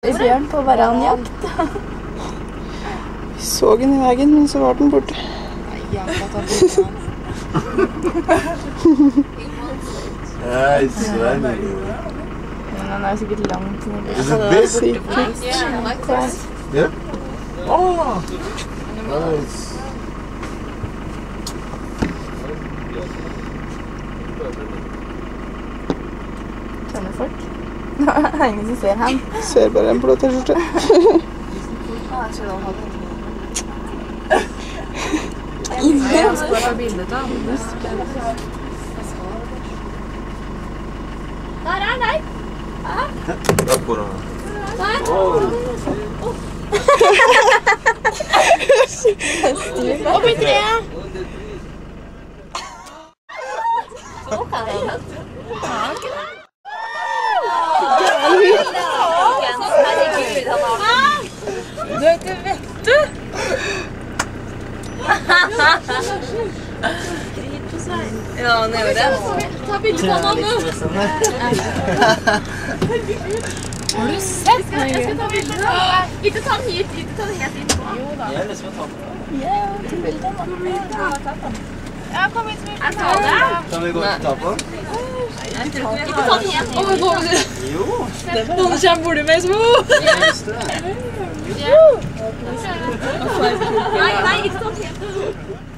Bjørn på varanjakt. Vi så den i veggen, men så var den borte. Nei, Svenny. Men han er sikkert langt nede. Is it big? Sikkert. Yeah. Oh, nice. Kjenner folk? Det er ingen som ser han. Ser bare en blå t-skjorte. Jeg skal ta bildet av Anders. Der er deg! Da får han. Opp i treet! Så kan jeg det vet du! Ja, han gjør det. Ta bildet av han nå. Har du sett? Jeg skal ta bildet. Ikke ta den hit, ikke ta den helt inn. Jo da. Jeg har lyst til å ta den. Ja, ta bildet av den. Ja, kom hit. Jeg tar det. Kan vi gå til ta på? Ikke ta den helt inn. Jo. Noen kommer borti meg små. Nei, ikke ta den helt inn.